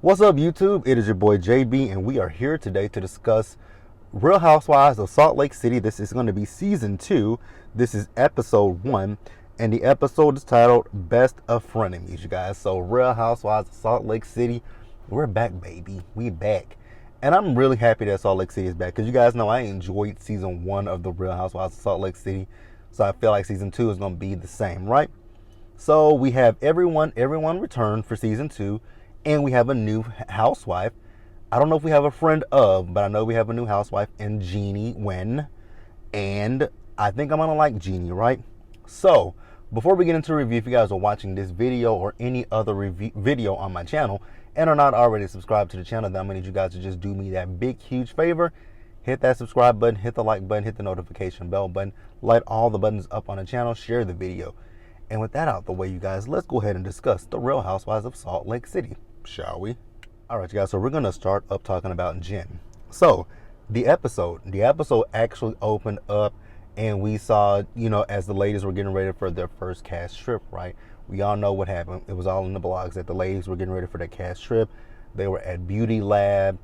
What's up, YouTube? It is your boy JB, and we are here today to discuss Real Housewives of Salt Lake City. This is going to be season 2. This is episode 1, and the episode is titled Best of Frenemies, you guys. So, Real Housewives of Salt Lake City, we're back, baby. We back. And I'm really happy that Salt Lake City is back, because you guys know I enjoyed season 1 of the Real Housewives of Salt Lake City. So, I feel like season 2 is going to be the same, right? So, we have everyone returned for season 2. And we have a new housewife. I don't know if we have a friend of, but I know we have a new housewife in Jeannie Wen. And I think I'm going to like Jeannie, right? So, before we get into the review, if you guys are watching this video or any other video on my channel and are not already subscribed to the channel, then I'm going to need you guys to just do me that big, huge favor. Hit that subscribe button, hit the like button, hit the notification bell button, light all the buttons up on the channel, share the video. And with that out the way, you guys, let's go ahead and discuss the Real Housewives of Salt Lake City. Shall we? All right, you guys, so we're going to start up talking about Jen. So, the episode actually opened up and we saw, as the ladies were getting ready for their first cast trip, right? We all know what happened. It was all in the blogs that the ladies were getting ready for their cast trip. They were at Beauty Lab.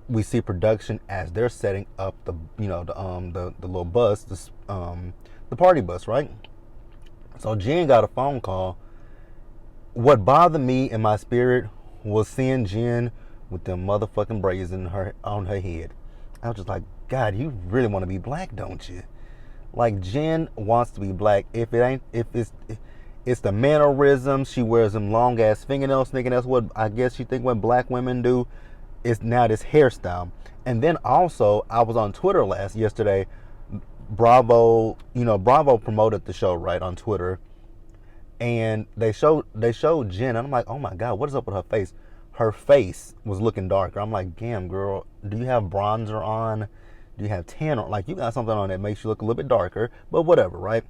We see production as they're setting up the little bus, the party bus, right? So Jen got a phone call. What bothered me in my spirit was seeing Jen with them motherfucking braids on her head. I was just like, God, you really want to be black, don't you? Like, Jen wants to be black. If it's the mannerisms, she wears them long ass fingernails, thinking that's what I guess she think what black women do. It's now this hairstyle. And then also, I was on Twitter yesterday. Bravo promoted the show right on Twitter. And they showed Jen, and I'm like, oh my God, what is up with her face? Her face was looking darker. I'm like, damn, girl, do you have bronzer on? Do you have tan on? Like, you got something on that makes you look a little bit darker, but whatever, right?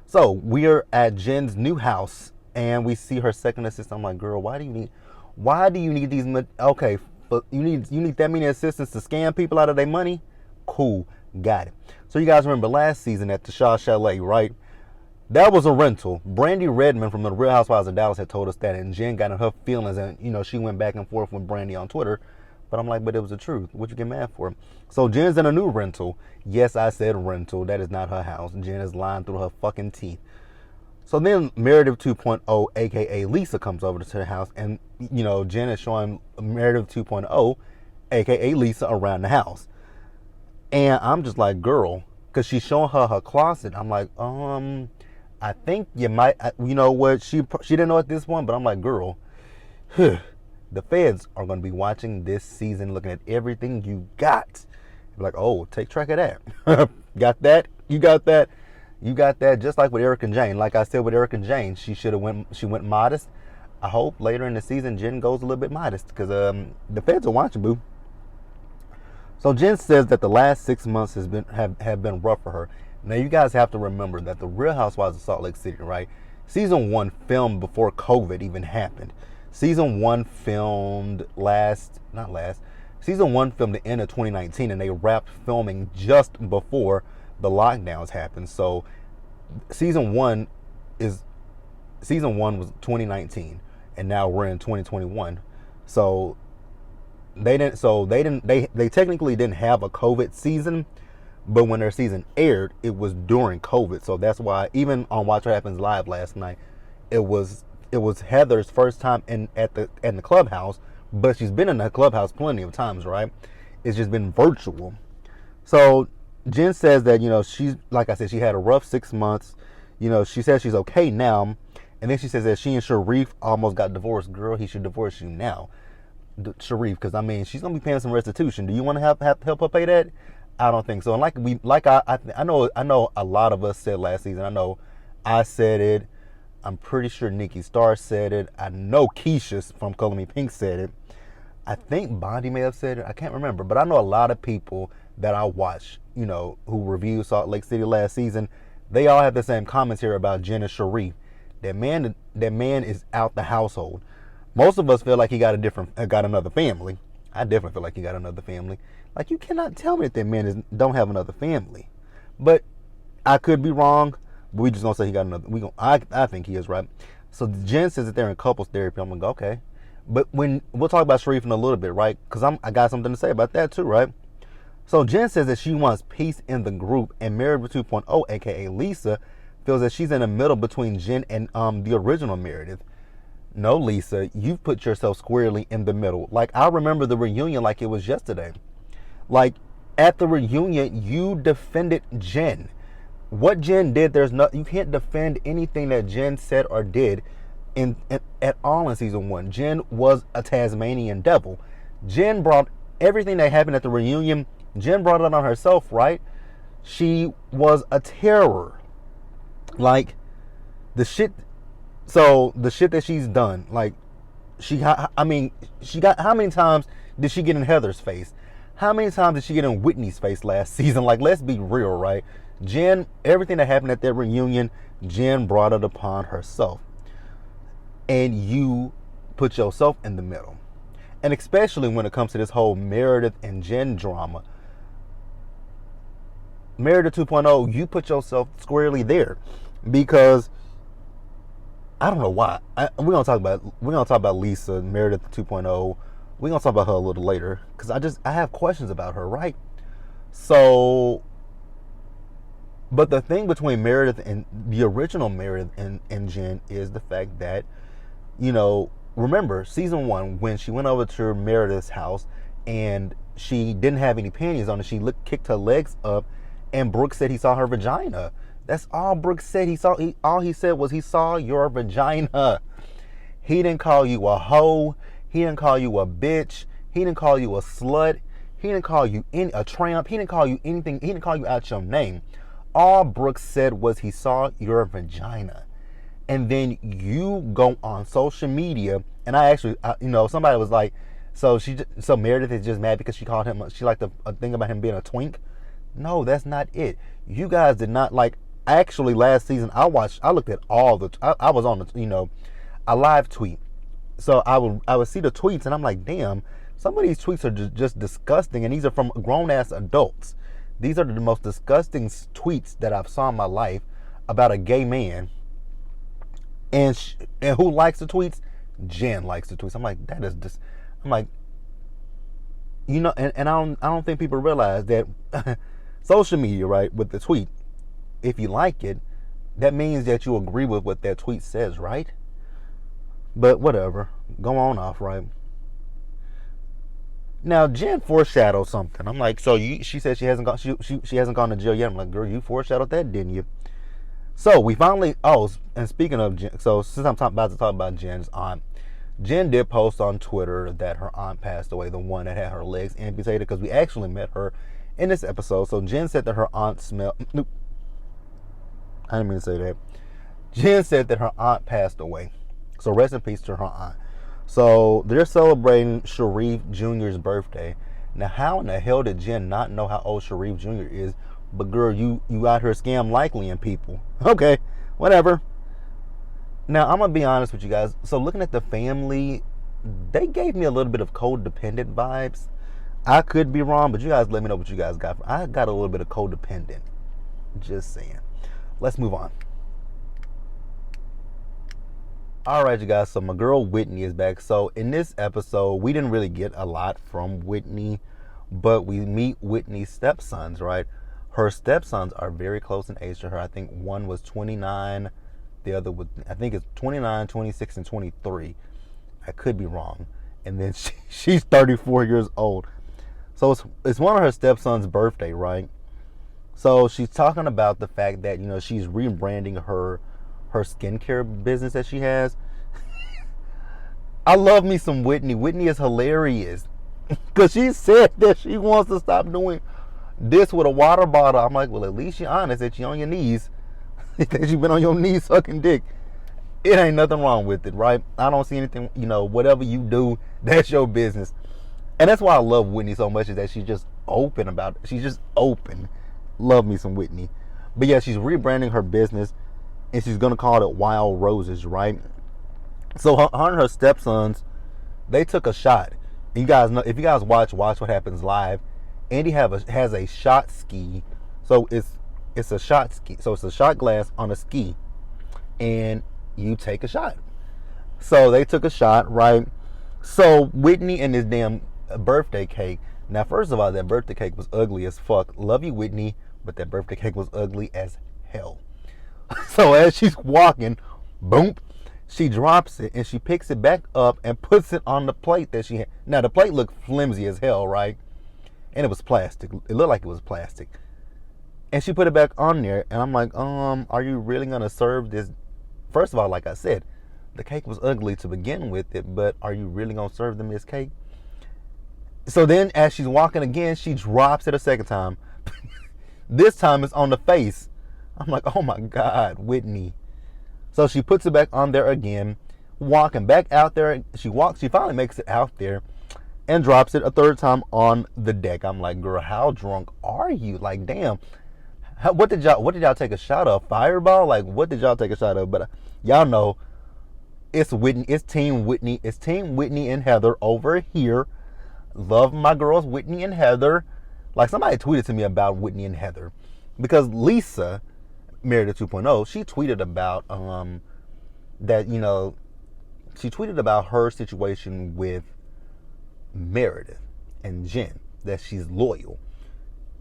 So we're at Jen's new house, and we see her second assistant. I'm like, girl, why do you need these? Okay, but you need that many assistants to scam people out of their money? Cool, got it. So you guys remember last season at the Shaw Chalet, right? That was a rental. Brandy Redmond from the Real Housewives of Dallas had told us that, and Jen got in her feelings, and she went back and forth with Brandy on Twitter. But I'm like, but it was the truth. What you get mad for? So Jen's in a new rental. Yes, I said rental. That is not her house. Jen is lying through her fucking teeth. So then Meredith 2.0, aka Lisa, comes over to the house, and Jen is showing Meredith 2.0, aka Lisa, around the house. And I'm just like, girl, because she's showing her closet. I'm like, I think you might, you know what, she didn't know at this point, but I'm like, girl, the feds are going to be watching this season, looking at everything you got. Like, oh, take track of that. Got that? You got that? You got that? Just like with Eric and Jane. Like I said with Eric and Jane, she went modest. I hope later in the season, Jen goes a little bit modest, because the feds are watching, boo. So Jen says that the last 6 months have been rough for her. Now, you guys have to remember that the Real Housewives of Salt Lake City, right? Season 1 filmed before COVID even happened. Season 1 filmed Season 1 filmed the end of 2019, and they wrapped filming just before the lockdowns happened. So season 1 was 2019, and now we're in 2021. So they technically didn't have a COVID season. But when their season aired, it was during COVID. So that's why even on Watch What Happens Live last night, it was Heather's first time in the clubhouse, but she's been in the clubhouse plenty of times, right? It's just been virtual. So Jen says that, she's, like I said, she had a rough 6 months. She says she's okay now. And then she says that she and Sharif almost got divorced. Girl, he should divorce you now, Sharif, because she's gonna be paying some restitution. Do you want to help her pay that? I don't think so. And I know a lot of us said last season. I know I said it. I'm pretty sure Nikki Starr said it. I know Keisha from Color Me Pink said it. I think Bondi may have said it. I can't remember. But I know a lot of people that I watch, who reviewed Salt Lake City last season. They all have the same comments here about Jen and Sharif. That man is out the household. Most of us feel like he got another family. I definitely feel like he got another family. Like, you cannot tell me that man don't have another family. But I could be wrong. But we just gonna say he got another. I think he is, right. So Jen says that they're in couples therapy. I'm gonna go, okay. But when we'll talk about Sharif in a little bit, right? Because I got something to say about that too, right? So Jen says that she wants peace in the group, and Meredith 2.0, aka Lisa, feels that she's in the middle between Jen and the original Meredith. No, Lisa, you've put yourself squarely in the middle. Like, I remember the reunion like it was yesterday. Like, at the reunion, you defended Jen. What Jen did, you can't defend anything that Jen said or did at all in season 1. Jen was a Tasmanian devil. Jen brought everything that happened at the reunion, Jen brought it on herself, right? She was a terror. Like, the shit that she's done, like, she got, how many times did she get in Heather's face? How many times did she get in Whitney's face last season? Like, let's be real, right? Jen, everything that happened at that reunion, Jen brought it upon herself. And you put yourself in the middle. And especially when it comes to this whole Meredith and Jen drama. Meredith 2.0, you put yourself squarely there. Because I don't know why. We're gonna talk about Lisa, Meredith 2.0. We're gonna talk about her a little later. Because I have questions about her, right? So, but the thing between Meredith and the original Meredith and Jen is the fact that, remember season 1 when she went over to Meredith's house and she didn't have any panties on and she kicked her legs up and Brooke said he saw her vagina. That's all Brooke said. All he said was he saw your vagina. He didn't call you a hoe. He didn't call you a bitch. He didn't call you a slut. He didn't call you a tramp. He didn't call you anything. He didn't call you out your name. All Brooke said was he saw your vagina. And then you go on social media, and somebody was like, so Meredith is just mad because she called him, she liked a thing about him being a twink. No, that's not it. You guys did not like. Actually, last season I looked at all I was on a live tweet, so I would see the tweets, and I'm like, damn, some of these tweets are just disgusting, and these are from grown ass adults. These are the most disgusting tweets that I've saw in my life about a gay man. And who likes the tweets? Jen likes the tweets. I'm like, that is just. I'm like, and I don't think people realize that social media, right, with the tweet, if you like it, that means that you agree with what that tweet says, right? But whatever, go on off, right? Now Jen foreshadowed something. I'm like, so she said she hasn't gone to jail yet. I'm like, girl, you foreshadowed that, didn't you? So we finally, and speaking of Jen, so since I'm about to talk about Jen's aunt, Jen did post on Twitter that her aunt passed away, the one that had her legs amputated, because we actually met her in this episode. So Jen said that her aunt nope, I didn't mean to say that. Jen said that her aunt passed away. So rest in peace to her aunt. So they're celebrating Sharif Jr.'s birthday. Now, how in the hell did Jen not know how old Sharif Jr. is? But girl, you out here scam likelying people. Okay, whatever. Now, I'm going to be honest with you guys. So looking at the family, they gave me a little bit of codependent vibes. I could be wrong, but you guys let me know what you guys got. I got a little bit of codependent. Just saying. Let's move on. All right, you guys. So my girl Whitney is back. So in this episode, we didn't really get a lot from Whitney, but we meet Whitney's stepsons, right? Her stepsons are very close in age to her. I think one was 29. The other was, I think it's 29, 26, and 23. I could be wrong. And then she's 34 years old. So it's one of her stepson's birthday, right? So she's talking about the fact that, she's rebranding her skincare business that she has. I love me some Whitney. Whitney is hilarious. Because she said that she wants to stop doing this with a water bottle. I'm like, well, at least you're honest that you're on your knees. That you've been on your knees sucking dick. It ain't nothing wrong with it, right? I don't see anything, whatever you do, that's your business. And that's why I love Whitney so much, is that she's just open about it. She's just open. Love me some Whitney. But yeah, she's rebranding her business, and she's going to call it Wild Roses, right? So her and her stepsons, they took a shot. You guys know, if you guys watch What Happens Live, Andy has a shot ski. So it's a shot ski. So it's a shot glass on a ski, and you take a shot. So they took a shot, right? So Whitney and this damn birthday cake. Now, first of all, that birthday cake was ugly as fuck. Love you, Whitney, but that birthday cake was ugly as hell. So as she's walking, boom, she drops it and she picks it back up and puts it on the plate that she had. Now the plate looked flimsy as hell, right? And it was plastic. It looked like it was plastic. And she put it back on there, and I'm like, are you really gonna serve this? First of all, like I said, the cake was ugly to begin with it, but are you really gonna serve them this cake? So then as she's walking again, she drops it a second time. This time it's on the face. I'm like, oh my God, Whitney. So she puts it back on there again, walking back out there. She finally makes it out there and drops it a third time on the deck. I'm like, girl, how drunk are you? Like, damn. What did y'all take a shot of? Fireball? Like, what did y'all take a shot of? But y'all know it's Whitney, it's Team Whitney, it's Team Whitney and Heather over here. Love my girls, Whitney and Heather. Like, somebody tweeted to me about Whitney and Heather because Lisa, Married at 2.0, she tweeted about that, she tweeted about her situation with Meredith and Jen, that she's loyal.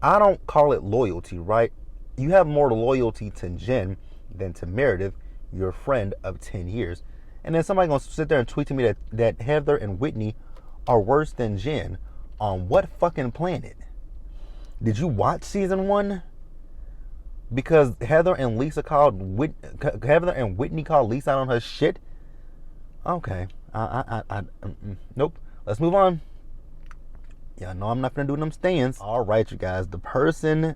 I don't call it loyalty, right? You have more loyalty to Jen than to Meredith, your friend of 10 years. And then somebody gonna sit there and tweet to me that Heather and Whitney are worse than Jen. On what fucking planet? Did you watch season 1? Because Heather and Whitney called Lisa out on her shit. Okay, nope. Let's move on. Yeah, no, I'm not gonna do them stands. All right, you guys. The person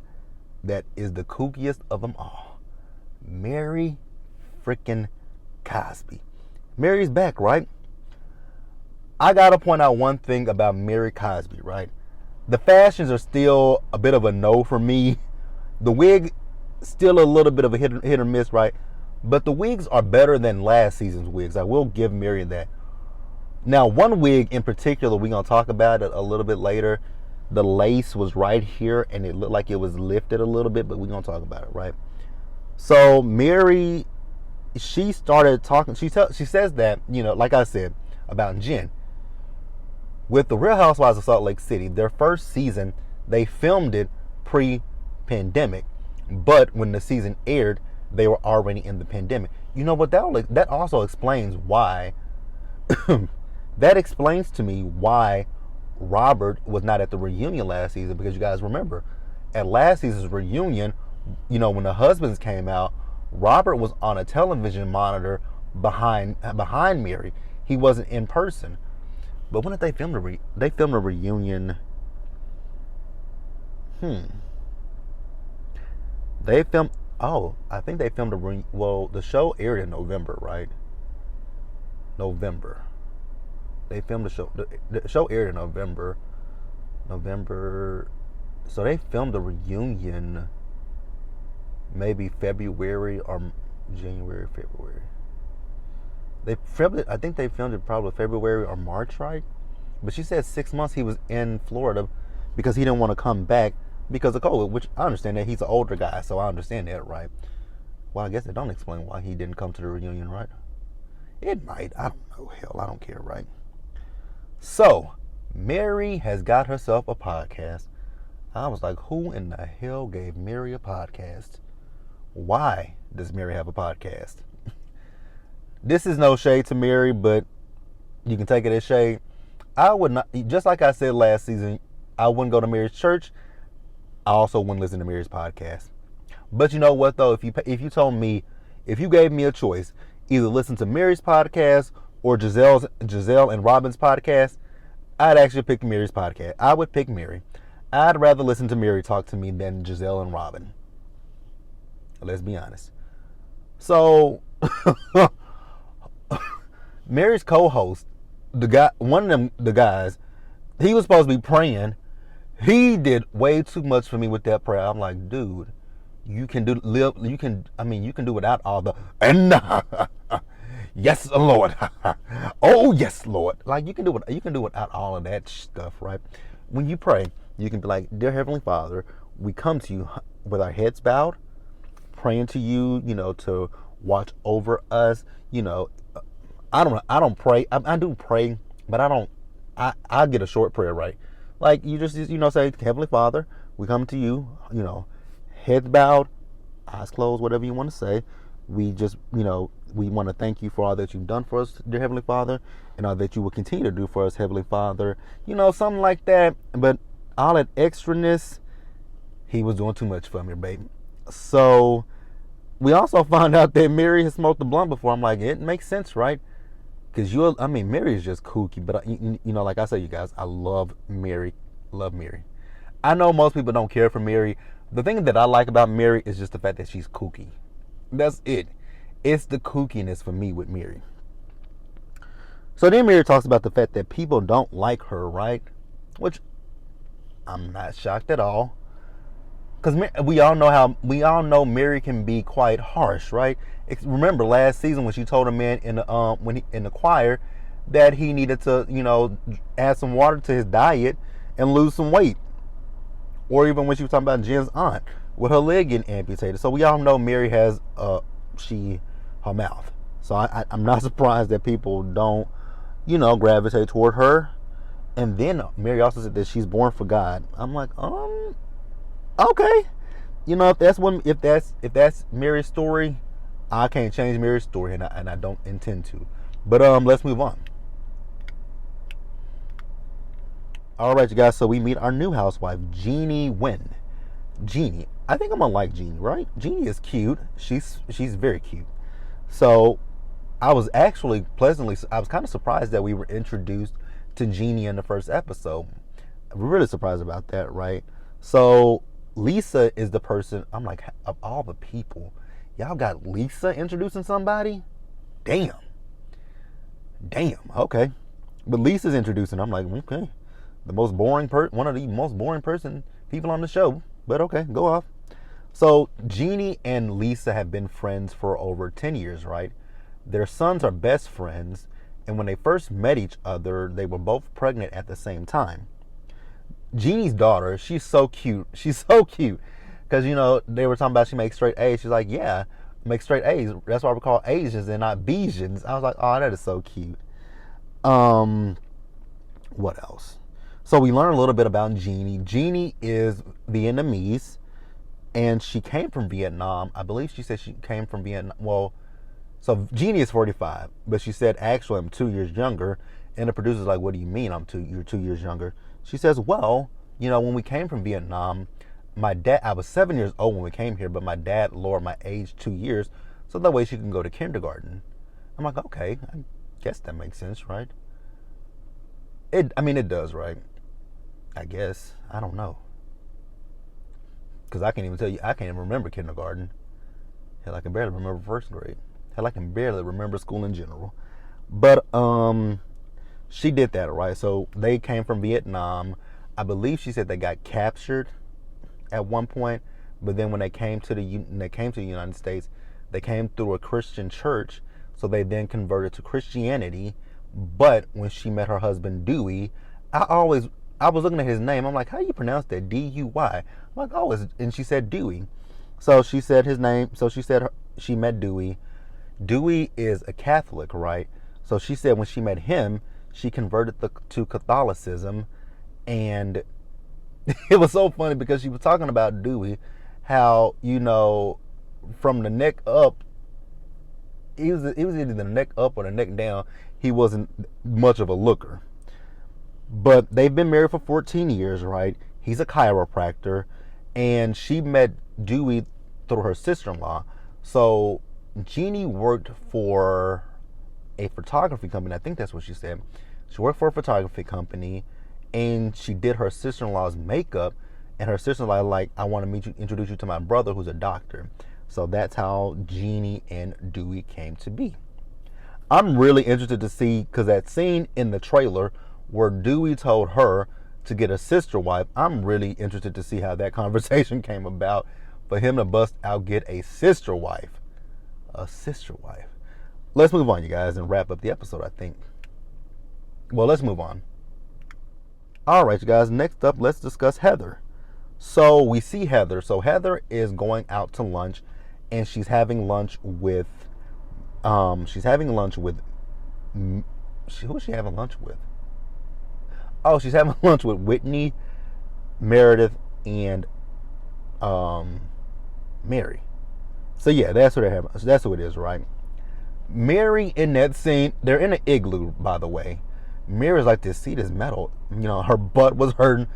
that is the kookiest of them all, Mary freaking Cosby. Mary's back, right? I gotta point out one thing about Mary Cosby, right? The fashions are still a bit of a no for me. The wig, still a little bit of a hit or miss, right? But the wigs are better than last season's wigs. I will give Mary that. Now, one wig in particular, we're gonna talk about it a little bit later. The lace was right here, and it looked like it was lifted a little bit, but we're gonna talk about it, right? So Mary, she started talking. She says that, like I said about Jen, with the Real Housewives of Salt Lake City, their first season, they filmed it pre-pandemic, but when the season aired, they were already in the pandemic. You know what? That also explains why. That explains to me why Robert was not at the reunion last season, because you guys remember, at last season's reunion, when the husbands came out, Robert was on a television monitor behind Mary. He wasn't in person. But when did they film they filmed a reunion? They filmed. Oh, I think they filmed the show aired in November, right? November. They filmed the show. The show aired in November. So they filmed the reunion maybe February or January, February. They filmed it. I think they filmed it probably February or March, right? But she said 6 months he was in Florida because he didn't want to come back because of COVID, which I understand that he's an older guy, so I understand that, right? Well, I guess it don't explain why he didn't come to the reunion, right? It might. I don't know. Hell, I don't care, right? So, Mary has got herself a podcast. I was like, who in the hell gave Mary a podcast? Why does Mary have a podcast? This is no shade to Mary, but you can take it as shade. I would not, just like I said last season, I wouldn't go to Mary's church. I also wouldn't listen to Mary's podcast. But you know what though? If you told me, if you gave me a choice, either listen to Mary's podcast or Giselle and Robin's podcast, I'd actually pick Mary's podcast. I would pick Mary. I'd rather listen to Mary talk to me than Giselle and Robin. Let's be honest. So, Mary's co-host, one of the guys, he was supposed to be praying. He did way too much for me with that prayer. I'm like, dude, you can do without all the yes, Lord. Oh, yes, Lord. Like you can do without all of that stuff, right? When you pray, you can be like, dear Heavenly Father, we come to you with our heads bowed, praying to you, to watch over us. I don't pray. I do pray but I don't. I get a short prayer, right? Like you just say, Heavenly Father, we come to you, heads bowed, eyes closed, whatever you want to say. We just, we want to thank you for all that you've done for us, dear Heavenly Father, and all that you will continue to do for us, Heavenly Father. Something like that. But all that extraness, he was doing too much for me, baby. So we also found out that Mary has smoked the blunt before. I'm like, it makes sense, right? Because Mary is just kooky. But, like I said, you guys, I love Mary. Love Mary. I know most people don't care for Mary. The thing that I like about Mary is just the fact that she's kooky. That's it. It's the kookiness for me with Mary. So then Mary talks about the fact that people don't like her, right? Which I'm not shocked at all. Because we all know Mary can be quite harsh, right? Remember last season when she told a man in the choir that he needed to, add some water to his diet and lose some weight. Or even when she was talking about Jen's aunt with her leg getting amputated. So we all know Mary has her mouth. So I'm not surprised that people don't, gravitate toward her. And then Mary also said that she's born for God. I'm like, okay. If that's Mary's story, I can't change Mary's story, and I don't intend to. But let's move on. All right, you guys. So we meet our new housewife, Jeannie Wynn. Jeannie, I think I'm gonna like Jeannie, right? Jeannie is cute. She's very cute. So I was actually I was kind of surprised that we were introduced to Jeannie in the first episode. I'm really surprised about that, right? So Lisa is the person, I'm like, of all the people, y'all got Lisa introducing somebody? Damn, okay. But Lisa's introducing, I'm like, okay. One of the most boring people on the show. But okay, go off. So Jeannie and Lisa have been friends for over 10 years, right? Their sons are best friends, and when they first met each other, they were both pregnant at the same time. Jeannie's daughter, she's so cute. She's so cute. Because, they were talking about she makes straight A's. She's like, yeah, make straight A's. That's why we call Asians and not Besians. I was like, oh, that is so cute. What else? So we learn a little bit about Jeannie. Jeannie is Vietnamese, and she came from Vietnam. I believe she said she came from Vietnam. Well, so Jeannie is 45, but she said, actually, I'm 2 years younger. And the producer's like, what do you mean you're 2 years younger? She says, well, when we came from Vietnam, I was 7 years old when we came here, but my dad lowered my age 2 years so that way she can go to kindergarten. I'm like, okay, I guess that makes sense, right? It does, right? I guess. I don't know. Because I can't even tell you, I can't even remember kindergarten. Hell, I can barely remember first grade. Hell, I can barely remember school in general. But, she did that, right? So they came from Vietnam. I believe she said they got captured at one point, but then when they came to the United States, they came through a Christian church, so they then converted to Christianity. But when she met her husband Dewey, I was looking at his name. I'm like, how do you pronounce that? D-U-Y. I'm like, oh, and she said Dewey. So she said his name. So she said she met Dewey. Dewey is a Catholic, right? So she said when she met him, she converted to Catholicism, and it was so funny because she was talking about Dewey, how, from the neck up, he was either the neck up or the neck down. He wasn't much of a looker. But they've been married for 14 years, right? He's a chiropractor, and she met Dewey through her sister-in-law. So Jeannie worked for a photography company. I think that's what she said. She worked for a photography company, and she did her sister-in-law's makeup. And her sister-in-law like, I want to introduce you to my brother who's a doctor. So that's how Jeannie and Dewey came to be. I'm really interested to see, because that scene in the trailer where Dewey told her to get a sister wife, I'm really interested to see how that conversation came about for him to bust out, get a sister wife. A sister wife. Let's move on, you guys, and wrap up the episode, I think. Well, let's move on. All right, you guys, next up, let's discuss Heather. So we see Heather. So Heather is going out to lunch, and she's having lunch with, who is she having lunch with? Oh, she's having lunch with Whitney, Meredith, and Mary. So yeah, that's what they're having. So that's who it is, right? Mary in that scene, they're in an igloo, by the way. Mary's like, this seat is metal. You know, her butt was hurting.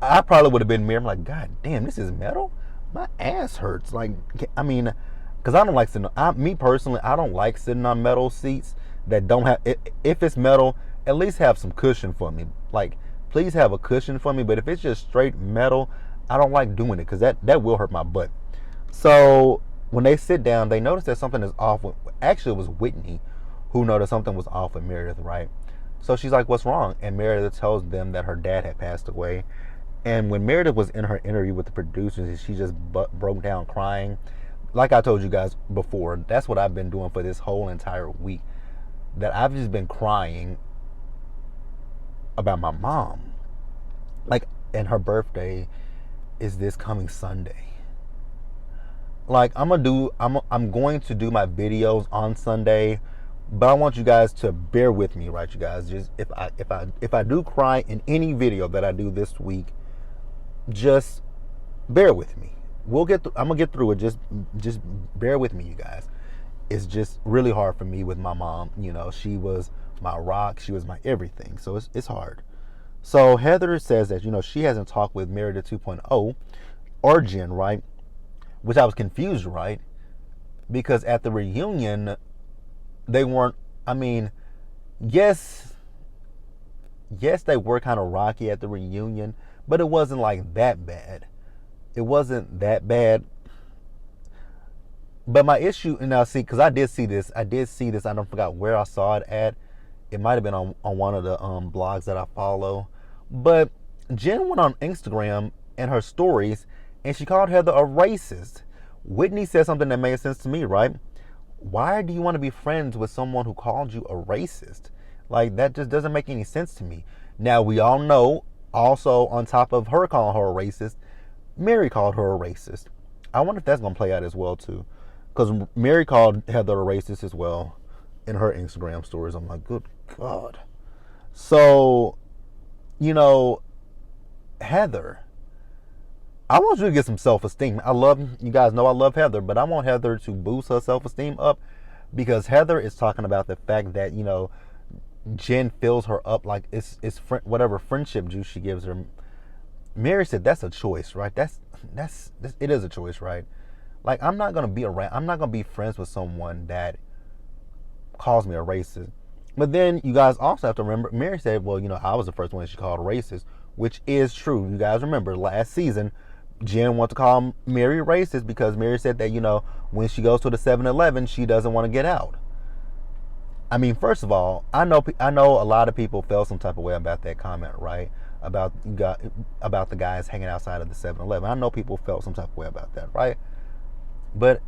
I probably would have been Mary. I'm like, God damn, this is metal? My ass hurts. Like, I mean, because I don't like sitting, me personally, I don't like sitting on metal seats that don't have, if it's metal, at least have some cushion for me. Like, please have a cushion for me. But if it's just straight metal, I don't like doing it because that will hurt my butt. So when they sit down, they notice that something is off. Actually, it was Whitney who noticed something was off with Meredith, right? So she's like, what's wrong? And Meredith tells them that her dad had passed away. And when Meredith was in her interview with the producers, she just broke down crying. Like I told you guys before, that's what I've been doing for this whole entire week. That I've just been crying about my mom. Like, and her birthday is this coming Sunday. Like, I'm going to do my videos on Sunday, but I want you guys to bear with me, right, you guys? Just if I do cry in any video that I do this week, just bear with me. I'm gonna get through it. Just bear with me, you guys. It's just really hard for me with my mom. You know, she was my rock. She was my everything. So it's hard. So Heather says that, you know, she hasn't talked with Meredith 2.0 or Jen, right? Which I was confused, right? Because at the reunion, they weren't, I mean, yes, they were kind of rocky at the reunion, but it wasn't like that bad. It wasn't that bad. But my issue, and now see, because I did see this, I don't forgot where I saw it at. It might have been on one of the blogs that I follow. But Jen went on Instagram and her stories, and she called Heather a racist. Whitney said something that made sense to me, right? Why do you want to be friends with someone who called you a racist? Like, that just doesn't make any sense to me. Now, we all know, also, on top of her calling her a racist, Mary called her a racist. I wonder if that's going to play out as well, too. Because Mary called Heather a racist as well in her Instagram stories. I'm like, good God. So, you know, Heather, I want you to get some self-esteem. You guys know I love Heather, but I want Heather to boost her self-esteem up, because Heather is talking about the fact that, you know, Jen fills her up like it's whatever friendship juice she gives her. Mary said that's a choice, right? It is a choice, right? Like, I'm not gonna be friends with someone that calls me a racist. But then you guys also have to remember, Mary said, well, you know, I was the first one that she called a racist, which is true. You guys remember last season, Jen wanted to call Mary racist because Mary said that, you know, when she goes to the 7-Eleven, she doesn't want to get out. I mean, first of all, I know a lot of people felt some type of way about that comment, right? About the guys hanging outside of the 7-Eleven. I know people felt some type of way about that, right? But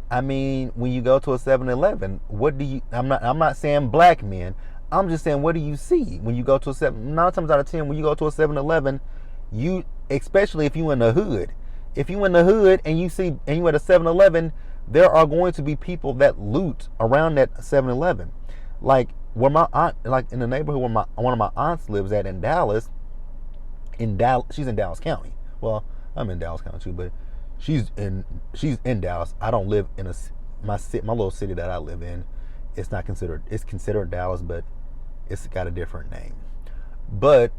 I mean, when you go to a 7-Eleven, what do you? I'm not saying black men. I'm just saying, what do you see when you go to a 9 times out of 10 when you go to a 7-Eleven, you, especially if you in the hood, and you at a 7-Eleven, there are going to be people that loot around that 7-Eleven. Like where my aunt, like in the neighborhood where one of my aunts lives at in Dallas. She's in Dallas County. Well, I'm in Dallas County too, but she's in Dallas. I don't live in my little city that I live in. It's considered Dallas, but it's got a different name. But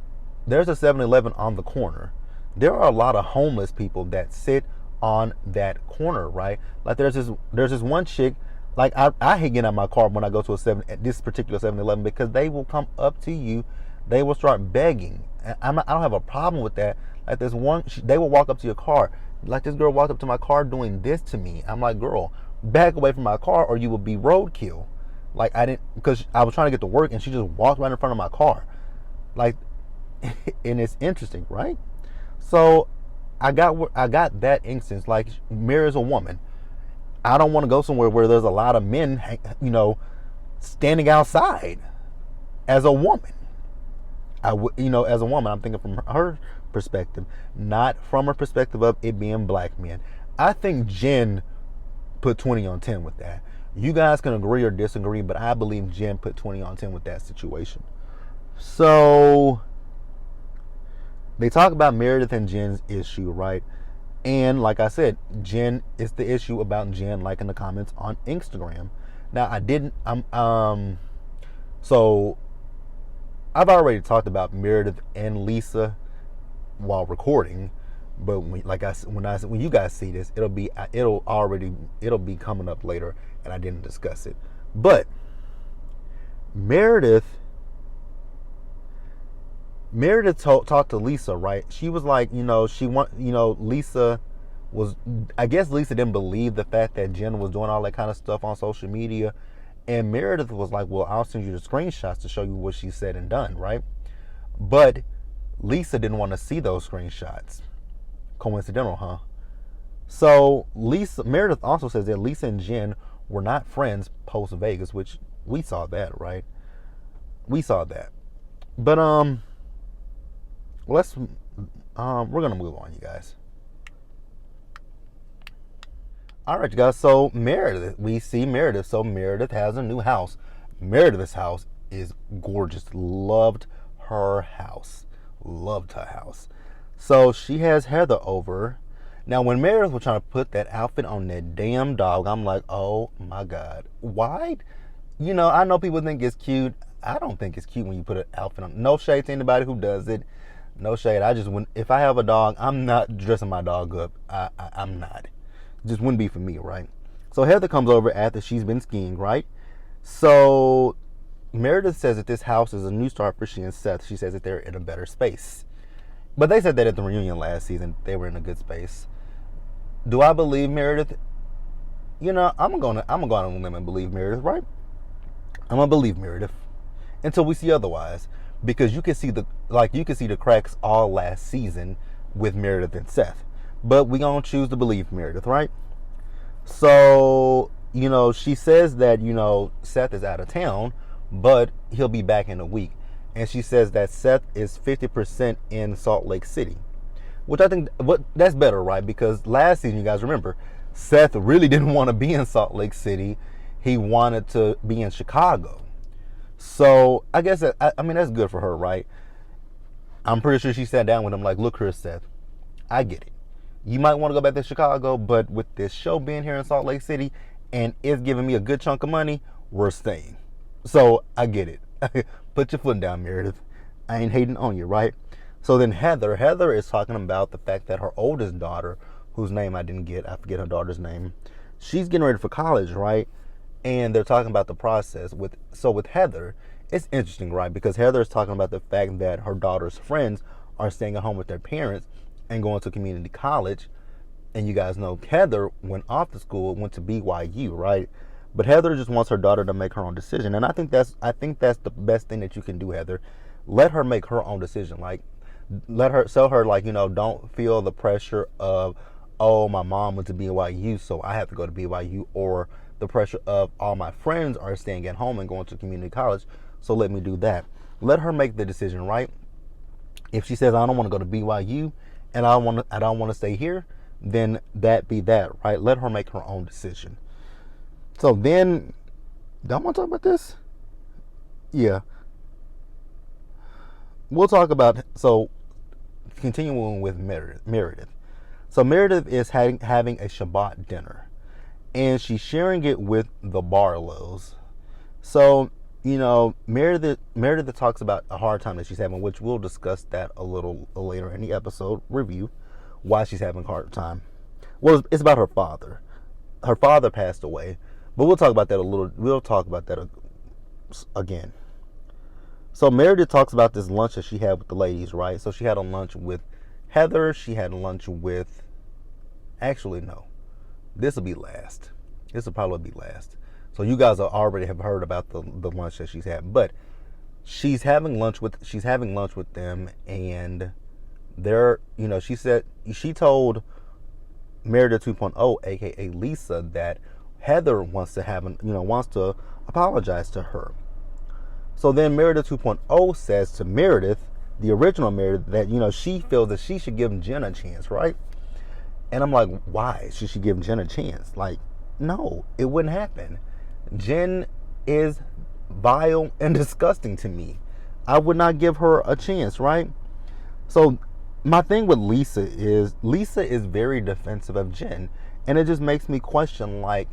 there's a 7-Eleven on the corner. There are a lot of homeless people that sit on that corner, right? Like there's this one chick, like I hate getting out of my car when I go to this particular 7-Eleven, because they will come up to you, they will start begging. I don't have a problem with that. Like there's one, they will walk up to your car. Like this girl walked up to my car doing this to me. I'm like, girl, back away from my car or you will be roadkill. Like because I was trying to get to work and she just walked right in front of my car. Like, and it's interesting, right? So I got that instance. Like, Mary is a woman. I don't want to go somewhere where there's a lot of men, you know, standing outside. As a woman, as a woman, I'm thinking from her perspective, not from her perspective of it being black men. I think Jen put 20 on 10 with that. You guys can agree or disagree, but I believe Jen put 20 on 10 with that situation. So They talk about Meredith and Jen's issue, right? And like I said, Jen is the issue about Jen liking the comments on Instagram. Now I didn't. So I've already talked about Meredith and Lisa while recording, but when you guys see this, it'll be coming up later, and I didn't discuss it. But Meredith talked to Lisa, right? She was like, Lisa was, I guess Lisa didn't believe the fact that Jen was doing all that kind of stuff on social media. And Meredith was like, well, I'll send you the screenshots to show you what she said and done, right? But Lisa didn't want to see those screenshots. Coincidental, huh? So Meredith also says that Lisa and Jen were not friends post Vegas, which we saw that, right? We saw that. But we're gonna move on, you guys. All right, you guys. So Meredith, we see Meredith. So Meredith has a new house. Meredith's house is gorgeous. Loved her house. Loved her house. So she has Heather over. Now, when Meredith was trying to put that outfit on that damn dog, I'm like, oh my God. Why? I know people think it's cute. I don't think it's cute when you put an outfit on. No shade to anybody who does it. No shade. If I have a dog, I'm not dressing my dog up. I'm not. Just wouldn't be for me, right? So Heather comes over after she's been skiing, right? So Meredith says that this house is a new start for she and Seth. She says that they're in a better space. But they said that at the reunion last season, they were in a good space. Do I believe Meredith? I'm gonna go out on a limb and believe Meredith, right? I'm gonna believe Meredith until we see otherwise, because you can see the cracks all last season with Meredith and Seth. But we gonna choose to believe Meredith, right? So, she says that, Seth is out of town, but he'll be back in a week. And she says that Seth is 50% in Salt Lake City, which I think that's better, right? Because last season, you guys remember, Seth really didn't want to be in Salt Lake City. He wanted to be in Chicago. So I guess that's good for her, right? I'm pretty sure she sat down with him like, look here, Seth, I get it. You might want to go back to Chicago, but with this show being here in Salt Lake City and it's giving me a good chunk of money, we're staying. So I get it. Put your foot down, Meredith. I ain't hating on you, right? So then Heather is talking about the fact that her oldest daughter, whose name I forget her daughter's name, she's getting ready for college, right? And they're talking about the process. With Heather, it's interesting, right? Because Heather is talking about the fact that her daughter's friends are staying at home with their parents and going to community college. And you guys know Heather went off to school, went to BYU, right? But Heather just wants her daughter to make her own decision. And I think that's the best thing that you can do, Heather. Let her make her own decision. Like, tell her, like, don't feel the pressure of, oh, my mom went to BYU, so I have to go to BYU, or the pressure of all my friends are staying at home and going to community college, so let me do that. Let her make the decision, right? If she says, I don't want to go to BYU and I don't want to stay here, then that be that, right? Let her make her own decision. So then, do I want to talk about this? Yeah. We'll talk about, so continuing with Meredith. So Meredith is having a Shabbat dinner, and she's sharing it with the Barlows. So, Meredith talks about a hard time that she's having, which we'll discuss that a little later in the episode review, why she's having a hard time. Well, it's about her father. Her father passed away, but we'll talk about that again. So Meredith talks about this lunch that she had with the ladies, right? So she had a lunch with Heather. She had lunch with, actually, no, this will be last. This will probably be last. So you guys already have heard about the lunch that she's had, but she's having lunch with them, and they're, she told Meredith 2.0, aka Lisa, that Heather wants to apologize to her. So then Meredith 2.0 says to Meredith, the original Meredith, that she feels that she should give Jen a chance, right? And I'm like, why should she give Jen a chance? Like, no, it wouldn't happen. Jen is vile and disgusting to me. I would not give her a chance, right? So my thing with Lisa is very defensive of Jen, and it just makes me question, like,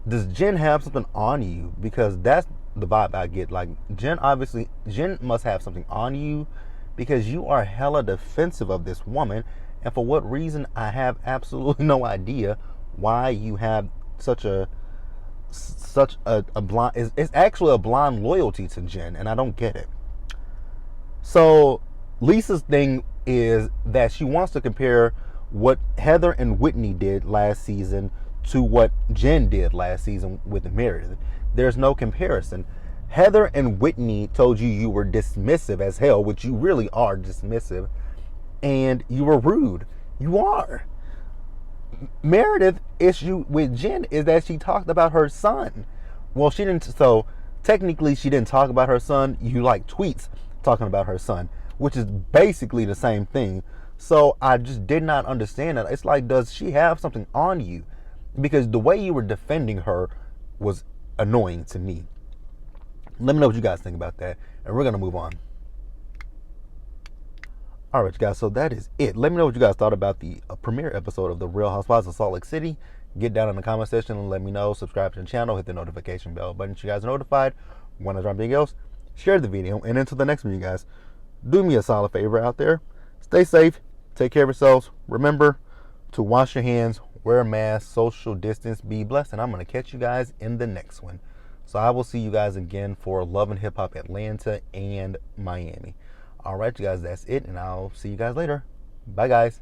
does Jen have something on you? Because that's the vibe I get. Like, Jen must have something on you, because you are hella defensive of this woman, and for what reason, I have absolutely no idea why you have such a blind, it's actually a blind loyalty to Jen, and I don't get it. So Lisa's thing is that she wants to compare what Heather and Whitney did last season to what Jen did last season with Meredith. There's no comparison. Heather and Whitney told you were dismissive as hell, which you really are dismissive, and you were rude. You are. Meredith's issue with Jen is that she talked about her son. Well, she didn't. So technically, she didn't talk about her son. You like tweets talking about her son, which is basically the same thing. So I just did not understand that. It's like, does she have something on you? Because the way you were defending her was annoying to me. Let me know what you guys think about that, and we're gonna move on. All right, guys, so that is it. Let me know what you guys thought about the premiere episode of The Real Housewives of Salt Lake City. Get down in the comment section and let me know. Subscribe to the channel. Hit the notification bell button so you guys are notified when I drop anything else. Share the video. And until the next one, you guys, do me a solid favor out there. Stay safe. Take care of yourselves. Remember to wash your hands, wear a mask, social distance, be blessed. And I'm going to catch you guys in the next one. So I will see you guys again for Love and Hip Hop Atlanta and Miami. All right, you guys, that's it, and I'll see you guys later. Bye, guys.